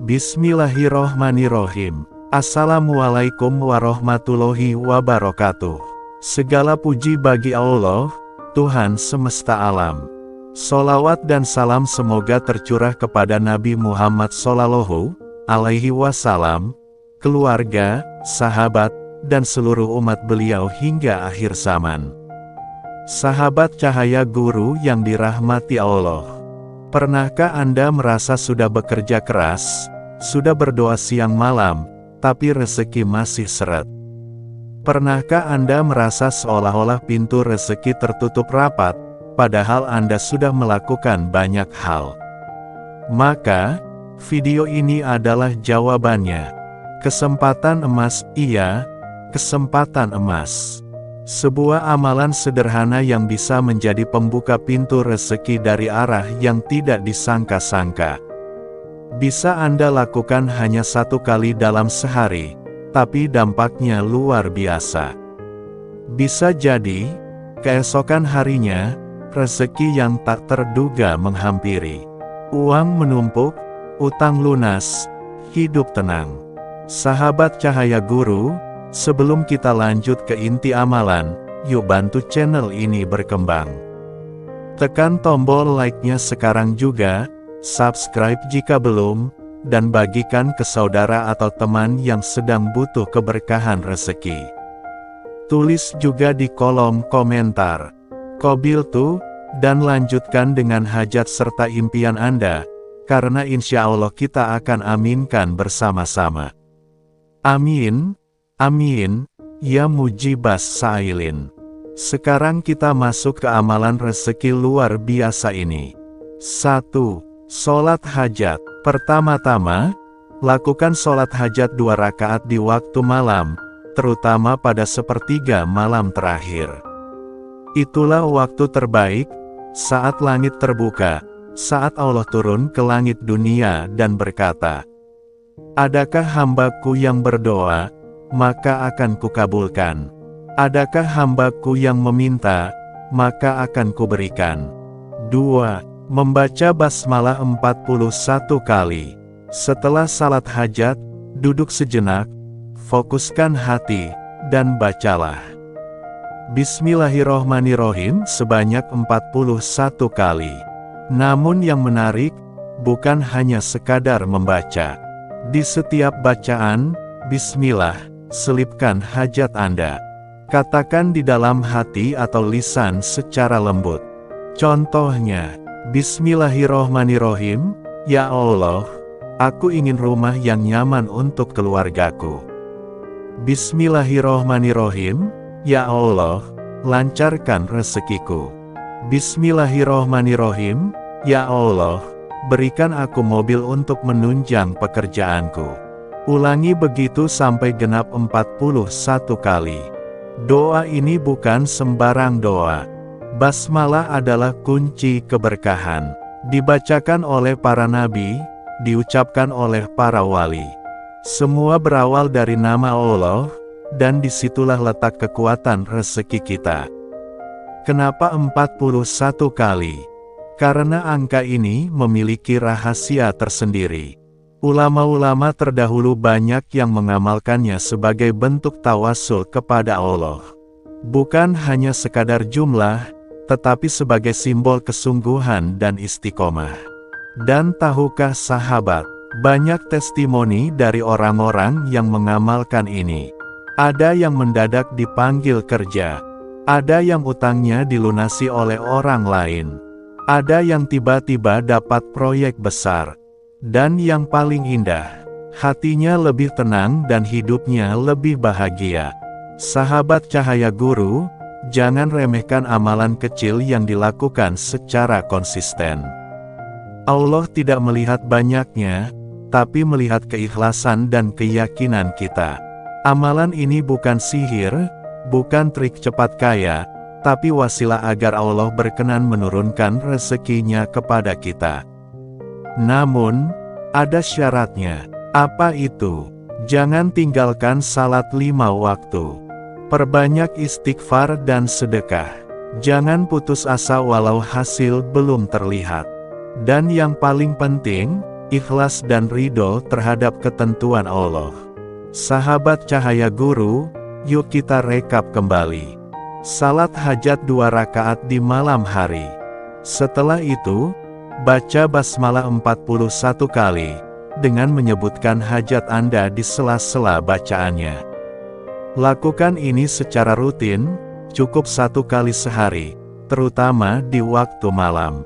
Bismillahirrohmanirrohim. Assalamualaikum warahmatullahi wabarakatuh. Segala puji bagi Allah, Tuhan semesta alam. Sholawat dan salam semoga tercurah kepada Nabi Muhammad Sallallahu Alaihi Wasallam, keluarga, sahabat, dan seluruh umat beliau hingga akhir zaman. Sahabat cahaya guru yang dirahmati Allah. Pernahkah Anda merasa sudah bekerja keras, sudah berdoa siang malam, tapi rezeki masih seret? Pernahkah Anda merasa seolah-olah pintu rezeki tertutup rapat, padahal Anda sudah melakukan banyak hal? Maka, video ini adalah jawabannya. Kesempatan emas, iya, kesempatan emas. Sebuah amalan sederhana yang bisa menjadi pembuka pintu rezeki dari arah yang tidak disangka-sangka. Bisa Anda lakukan hanya 1 kali dalam sehari, tapi dampaknya luar biasa. Bisa jadi, keesokan harinya, rezeki yang tak terduga menghampiri. Uang menumpuk, utang lunas, hidup tenang. Sahabat cahaya guru, sebelum kita lanjut ke inti amalan, yuk bantu channel ini berkembang. Tekan tombol like-nya sekarang juga, subscribe jika belum, dan bagikan ke saudara atau teman yang sedang butuh keberkahan rezeki. Tulis juga di kolom komentar, Qabiltu, dan lanjutkan dengan hajat serta impian Anda, karena insya Allah kita akan aminkan bersama-sama. Amin, amin, ya mujibas sa'ilin. Sekarang kita masuk ke amalan rezeki luar biasa ini. 1. Sholat hajat. Pertama-tama, lakukan sholat hajat 2 rakaat di waktu malam, terutama pada sepertiga malam terakhir. Itulah waktu terbaik, saat langit terbuka, saat Allah turun ke langit dunia dan berkata, "Adakah hambaku yang berdoa, maka akan kukabulkan. Adakah hambaku yang meminta, maka akan kuberikan." 2. Membaca basmalah 41 kali. Setelah salat hajat, duduk sejenak, fokuskan hati, dan bacalah Bismillahirrohmanirrohim sebanyak 41 kali. Namun yang menarik, bukan hanya sekadar membaca. Di setiap bacaan, Bismillah, selipkan hajat Anda. Katakan di dalam hati atau lisan secara lembut. Contohnya, Bismillahirrohmanirrohim, ya Allah, aku ingin rumah yang nyaman untuk keluargaku. Bismillahirrohmanirrohim, ya Allah, lancarkan rezekiku. Bismillahirrohmanirrohim, ya Allah, berikan aku mobil untuk menunjang pekerjaanku. Ulangi begitu sampai genap 41 kali. Doa ini bukan sembarang doa. Basmalah adalah kunci keberkahan. Dibacakan oleh para nabi, diucapkan oleh para wali. Semua berawal dari nama Allah, dan disitulah letak kekuatan rezeki kita. Kenapa 41 kali? Karena angka ini memiliki rahasia tersendiri. Ulama-ulama terdahulu banyak yang mengamalkannya sebagai bentuk tawasul kepada Allah. Bukan hanya sekadar jumlah, tetapi sebagai simbol kesungguhan dan istiqomah. Dan tahukah sahabat, banyak testimoni dari orang-orang yang mengamalkan ini. Ada yang mendadak dipanggil kerja. Ada yang utangnya dilunasi oleh orang lain. Ada yang tiba-tiba dapat proyek besar. Dan yang paling indah, hatinya lebih tenang dan hidupnya lebih bahagia. Sahabat cahaya guru, jangan remehkan amalan kecil yang dilakukan secara konsisten. Allah tidak melihat banyaknya, tapi melihat keikhlasan dan keyakinan kita. Amalan ini bukan sihir, bukan trik cepat kaya, tapi wasilah agar Allah berkenan menurunkan rezekinya kepada kita. Namun, ada syaratnya. Apa itu? Jangan tinggalkan salat 5 waktu. Perbanyak istighfar dan sedekah. Jangan putus asa walau hasil belum terlihat. Dan yang paling penting, ikhlas dan ridho terhadap ketentuan Allah. Sahabat Cahaya Guru, yuk kita rekap kembali. Salat hajat 2 rakaat di malam hari. Setelah itu, baca basmalah 41 kali, dengan menyebutkan hajat Anda di sela-sela bacaannya. Lakukan ini secara rutin, cukup 1 kali sehari, terutama di waktu malam.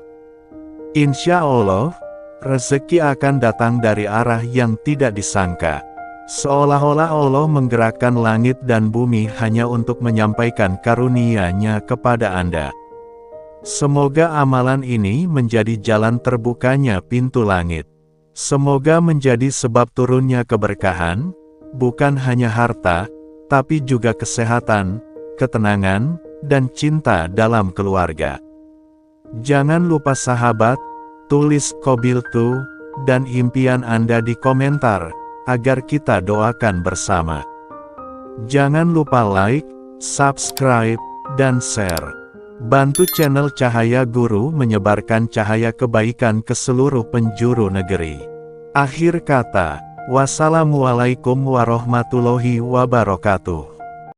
Insya Allah, rezeki akan datang dari arah yang tidak disangka. Seolah-olah Allah menggerakkan langit dan bumi hanya untuk menyampaikan karunia-Nya kepada Anda. Semoga amalan ini menjadi jalan terbukanya pintu langit. Semoga menjadi sebab turunnya keberkahan, bukan hanya harta, tapi juga kesehatan, ketenangan, dan cinta dalam keluarga. Jangan lupa sahabat, tulis qabiltu dan impian Anda di komentar, agar kita doakan bersama. Jangan lupa like, subscribe, dan share. Bantu channel Cahaya Guru menyebarkan cahaya kebaikan ke seluruh penjuru negeri. Akhir kata, wassalamualaikum warahmatullahi wabarakatuh.